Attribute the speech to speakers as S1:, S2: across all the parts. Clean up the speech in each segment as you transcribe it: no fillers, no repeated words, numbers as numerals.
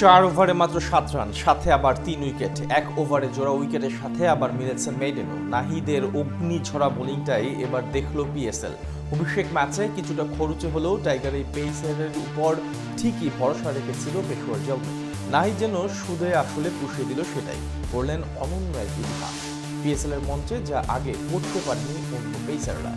S1: 4 ওভারে মাত্র 7 রান, সাথে আবার 3 উইকেট। 1 ওভারে জোড়া উইকেটের সাথে আবার মিলেছে মেইডেনও। নাহিদের অগ্নিঝরা বোলিংটাই এবার দেখলো পিএসএল। অভিষেক ম্যাচে কিছুটা খরুচে হলেও টাইগার এই পেসারের উপর ঠিকই ভরসা রেখেছিল পেশোয়ার জলকে। নাহিদ যেন সুদে আসলে পুষিয়ে দিল, সেটাই করলেন অনন্য এক ইতিহাস পিএসএল এর মঞ্চে, যা আগে করতে পারেনি অন্য পেসাররা।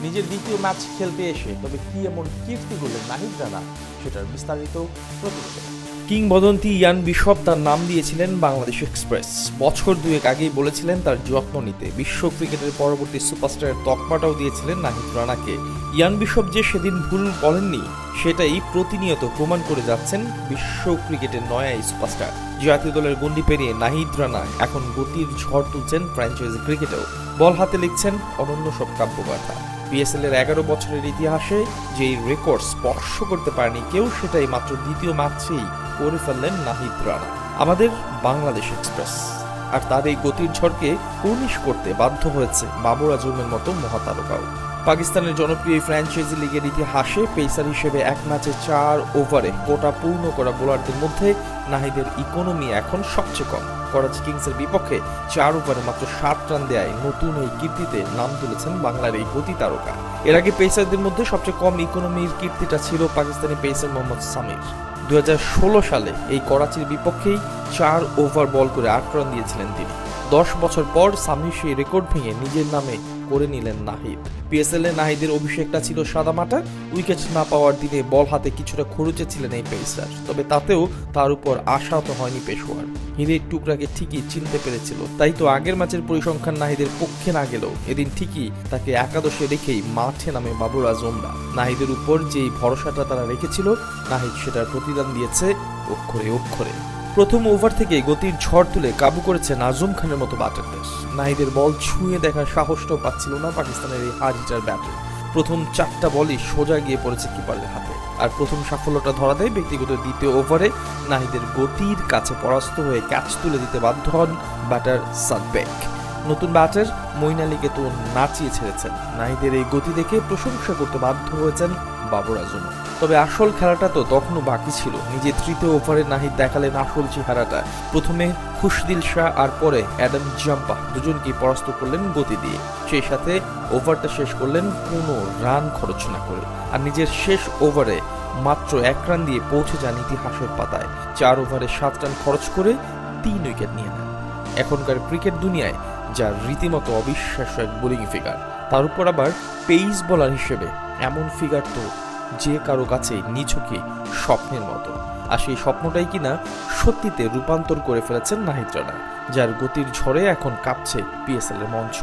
S1: নিজের দ্বিতীয় ম্যাচ খেলতে এসে তবে কি এমন কীর্তি করলেন নাহিদ রানা, সেটার বিস্তারিত প্রতিবেদন। কিংবদন্তি ইয়ান বিশপ তার নাম দিয়েছিলেন বাংলাদেশ এক্সপ্রেস। বছর দুয়েক আগেই বলেছিলেন তার যত্ন নিতে। বিশ্ব ক্রিকেটের পরবর্তী সুপারস্টারের তকমাটাও দিয়েছিলেন নাহিদ রানাকে। ইয়ান বিশপ যে সেদিন ভুল বলেননি, সেটাই প্রতিনিয়ত প্রমাণ করে যাচ্ছেন বিশ্ব ক্রিকেটের নয়া এই সুপারস্টার। জাতীয় দলের গণ্ডি পেরিয়ে নাহিদ রানা এখন গতির ঝড় তুলছেন ফ্র্যাঞ্চাইজি ক্রিকেটেও। বল হাতে লিখছেন অনন্য সব কাব্যগাথা। পিএসএল এর 11 বছরের ইতিহাসে যেই রেকর্ড স্পর্শ করতে পারেনি কেউ, সেটাই মাত্র দ্বিতীয় ম্যাচেই করে ফেললেন নাহিদ রানা, আমাদের বাংলাদেশ এক্সপ্রেস। আর তার এই গতির ঝড়কে কর্নিশ করতে বাধ্য হয়েছে বাবর আজমের মতো মহাতারকাও। পাকিস্তানের জনপ্রিয় ফ্র্যাঞ্চাইজি লিগের ইতিহাসে পেসার হিসেবে এক ম্যাচে 4 ওভারে কোটা পূর্ণ করা বোলারদের মধ্যে নাহিদের ইকোনমি এখন সবচেয়ে কম। করাচি কিংসের বিপক্ষে 4 ওভারে মাত্র 7 রান দেয় নতুন এই কীর্তিতে নাম তুলেছেন বাংলার এই গতি তারকা। এর আগে পেসারদের মধ্যে সবচেয়ে কম ইকোনমির কীর্তিটা ছিল পাকিস্তানি পেসার মোহাম্মদ সামির। 2016 সালে এই করাচির বিপক্ষেই 4 ওভার বল করে 8 রান দিয়েছিলেন তিনি। 10 বছর পর সামির সেই রেকর্ড ভেঙে নিজের নামে করে নিলেন নাহিদ। পিএসএল এ নাহিদের অভিষেকটা ছিল সাদামাটা। উইকেট না পাওয়ার দিনে বল হাতে কিছুটা খরুচে ছিলেন এই পেসার, তবে তাতেও তার উপর আশাহত হয়নি পেশোয়ার। হীরের টুকরাকে ঠিকই চিনতে পেরেছিল, তাই তো আগের ম্যাচের পরিসংখ্যান নাহিদের পক্ষে না গেলেও এদিন ঠিকই তাকে একাদশে রেখেই মাঠে নামে বাবর আজমরা। নাহিদের উপর যেই ভরসাটা তারা রেখেছিল, নাহিদ সেটার প্রতিদান দিয়েছে অক্ষরে অক্ষরে। প্রথম ওভার থেকে গতির ঝড় তুলে কাবু করেছেন আজম খানের মতো ব্যাটারদের। নাহিদের বল ছুঁয়ে দেখার সাহসটাও পাচ্ছিল না পাকিস্তানের এই হার্ড হিটার ব্যাটার। প্রথম 4টা বলই সোজা গিয়ে পড়েছে কিপারের হাতে। আর প্রথম সাফল্যটা ধরা দেয় ব্যক্তিগত দ্বিতীয় ওভারে নাহিদের গতির কাছে পরাস্ত হয়ে ক্যাচ তুলে দিতে বাধ্য হন ব্যাটার সাদবেক। নতুন ব্যাটার মঈন আলীকে তো নাচিয়ে ছেড়েছেন। নাহিদের এই গতি দেখে প্রশংসা করতে বাধ্য হয়েছেন বাবর আজম। তবে আসল খেলাটা তো তখনও বাকি ছিল। নিজের তৃতীয় ওভারে নাহিদ দেখালেন আসল চেহারাটা। প্রথমে খুশদিল শাহ আর পরে অ্যাডাম জাম্পা দুজনকেই পরাস্ত করলেন গতি দিয়ে। সেই সাথে ওভারটা শেষ করলেন কোনো রান খরচ না করে। আর নিজের শেষ ওভারে মাত্র 1 রান দিয়ে পৌঁছে যান ইতিহাসের পাতায়। 4 ওভারে 7 রান খরচ করে 3 উইকেট নিয়ে নেন। এখনকার ক্রিকেট দুনিয়ায় যার রীতিমতো অবিশ্বাস্য এক বোলিং ফিগার, তার উপর আবার পেস বোলার হিসেবে এমন ফিগার তো যে কারো কাছে নিছকে স্বপ্নের মতো। আর সেই স্বপ্নটাই কিনা সত্যিতে রূপান্তর করে ফেলেছেন নাহিদ রানা, যার গতির ঝড়ে এখন কাঁপছে পিএসএল এর মঞ্চ।